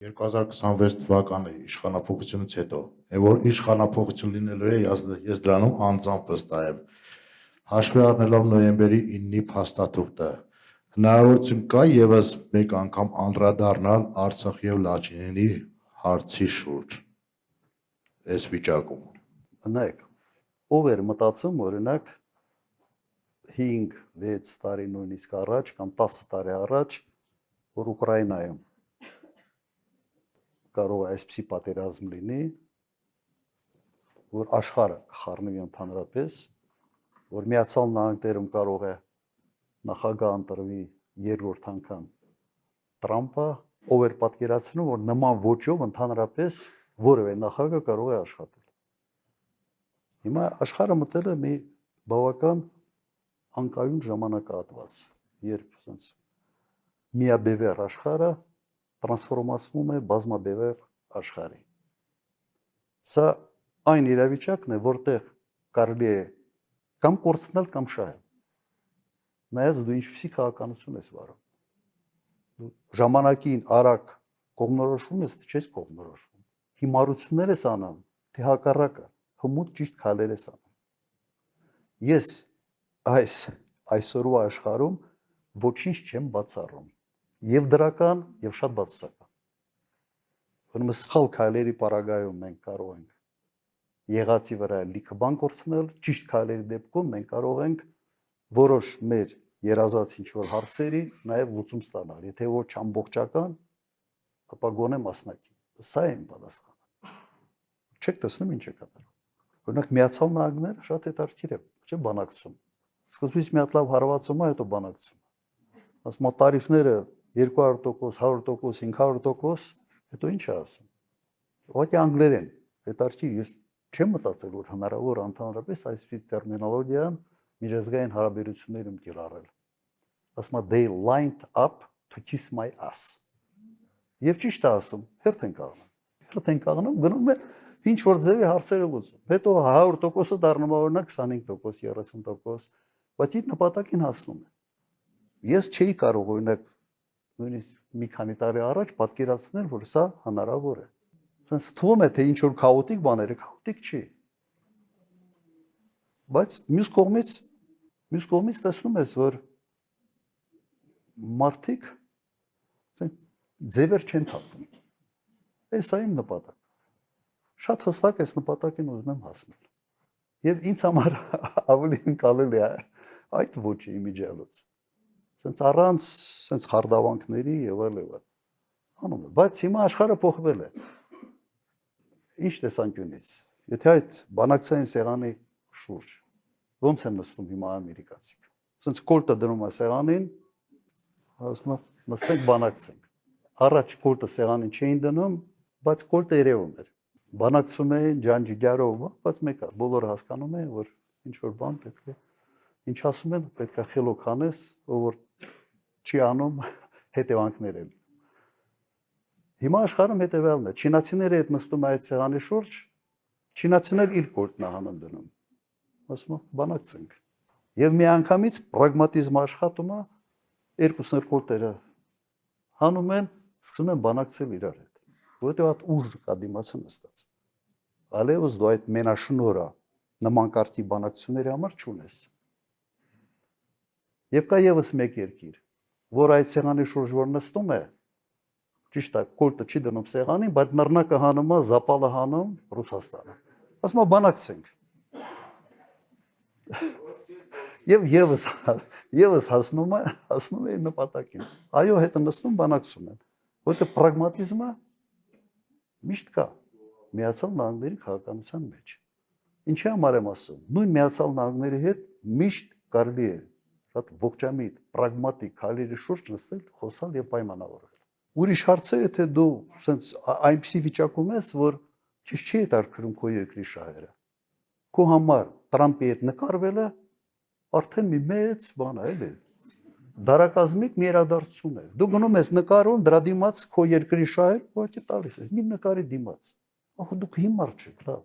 2026 թվականի իշխանափոխությունից հետո, որ իշխանափոխություն լինելու է, ես դրանում անձամբ վստահ եմ։ Հաշվի առնելով նոյեմբերի 9-ի փաստաթուղթը, հնարավորություն կա եւս մեկ անգամ անդրադառնալ Արցախ եւ Լաչինի հարցի շուրջ այս վիճակում։ Նայեք, ով էր մտածում, օրինակ 5-6 տարի նույնիսկ առաջ կամ 10 տարի առաջ, որ Ուկրաինայում կարող է այսպիսի պատերազմ լինի, որ աշխարհը խառնվի ընդհանրապես, որ Միացյալ Նահանգներում կարող է նախագահ ընտրվի երկրորդ անգամ Տրամպը, ով էր պատկերացնում, որ նման ոճով ընդհանրապես որևէ նախագահ կարող է աշխատել։ Հիմա աշխարհը մտել է մի բավական անկայուն ժամանակահատված, երբ ասենց միաբևեռ աշխարհը տրանսֆորմացվում է բազմաբևեռ աշխարհի։ Սա այն իրավիճակն է, որտեղ կարելի է կամ կորցնել կամ շահել։ Նայած դու ինչպիսի քաղաքականություն ես վարում։ Դու ժամանակին արագ կողմնորոշվում ես, թե չես կողմնորոշվում։ Հիմարություններ ես անում, թե հակառակը, հմուտ ճիշտ քայլեր ես անում։ Ես այսօրվա աշխարհում ոչինչ չեմ բացառում։ Եվ դրական, եւ շատ բացասական։ Ուրեմն սխալ քայլերի պարագայում մենք կարող ենք եղածի վրա լիքը բան կորցնել, ճիշտ քայլերի դեպքում մենք կարող ենք որոշ մեր երազած ինչ-որ հարցերի նաեւ լուծում ստանալ։ Եթե ոչ ամբողջական, ապա գոնե մասնակի։ Սա է իմ պատասխանը։ Չեք տեսնում ինչ է կատարվում։ Օրինակ Միացյալ Նահանգները շատ հետաքրքիր է, չէ՞ բանակցում։ Սկզբից մի հատ լավ հարվածում է, հետո բանակցում։ Ասում է տարիֆները 200%, 100%, 500%, հետո ինչ է ասում։ Ուղղակի անգլերեն, հետաքրքիր, ես չեմ մտածել, որ հնարավոր ընդհանրապես այսպիսի տերմինոլոգիա միջազգային հարաբերություններում կիրառել։ Ասում է they lined up to kiss my ass։ Եվ ճիշտ է ասում, հերթ են կաղնում։ Հերթ են կաղնում, գնում է ինչ որ ձևի հարցերը լուծում։ Հետո 100%-ը դառնում է օրինակ 25%, 30%, բայց իր նպատակին հասնում է։ Ես չէի կարող օրինակ նույնիսկ մի քանի տարի առաջ պատկերացնել, որ սա հնարավոր է։ Սենց թվում է, թե ինչ որ քաոտիկ բաներ է, քաոտիկ չի։ Բայց մյուս կողմից տեսնում ես, որ մարդիկ ձևեր չեն թափում։ Էս է իմ նպատակը։ Շատ հստակ այս նպատակին ուզում եմ հասնել։ Եվ ինձ համար ավելի ընկալելի է այդ ոճի իմիջիալոց։ Սենց առանց սենց խարդավանքների եւ այլն։ Անում է, բայց հիմա աշխարհը փոխվել է։ Ինչ տեսանկյունից։ Եթե այդ բանակցային սեղանի շուրջ ոնց են նստում հիմա ամերիկացիք։ Սենց կոլտը դնում է սեղանին, ասում է նստենք բանակցենք։ Առաջ կոլտը սեղանին չէին դնում, բայց կոլտը երևում էր։ Բանակցում էին ջանջիգարով, բայց մեկը բոլորը հասկանում են, որ ինչ որ բան պետք է, ինչ ասում են, պետք է խելոք անես, ով որ չի անում հետևանքներ են։ Հիմա աշխարհում հետևյալն է, չինացիները հետ նստում այդ սեղանի շուրջ, չինացիներ իր կոլտն հանում դնում։ Ասում են բանակցենք։ Եվ միանգամից պրագմատիզմը աշխատում է, երկուսն էլ կոլտերը հանում են, սկսում են բանակցել իրար հետ։ Որովհետև այդ ուժ կա դիմացը նստած։ Այլևս դու այդ մենաշնորհը նման կարգի բանակցությունների համար չունես։ Եվ կա եւս մեկ երկիր, որ այդ սեղանի շուրջ որ նստում է, ճիշտ է, կոլտը չի դնում սեղանին, բայց նռնակը հանում է, զապալը հանում Ռուսաստանը։ Ասում է բանակցենք։ Եվ եւս հասնում է իր նպատակին։ Այո, հետը նստում բանակցում են։ Որտեղ պրագմատիզմը միշտ կա Միացյալ Նահանգների քաղաքականության մեջ։ Ինչի համար եմ ասում։ Նույն Միացյալ Նահանգների հետ միշտ կարելի է շատ ողջամիտ, պրագմատիկ քայլերի շուրջ նստել, խոսալ եւ պայմանավորվել։ Ուրիշ հարց է, թե դու sense այնպիսի վիճակում ես, որ քիչ չի հետաքրքրում քո երկրի շահերը։ Քո համար Տրամպի հետ նկարվելը արդեն մի մեծ բան է, էլի։ Դարակազմիկ մի իրադարձություն է։ Դու գնում ես նկարում, դրա դիմաց քո երկրի շահեր ուղղակի տալիս ես, մի նկարի դիմաց։ Ահա դուք հիմար չեք, լավ։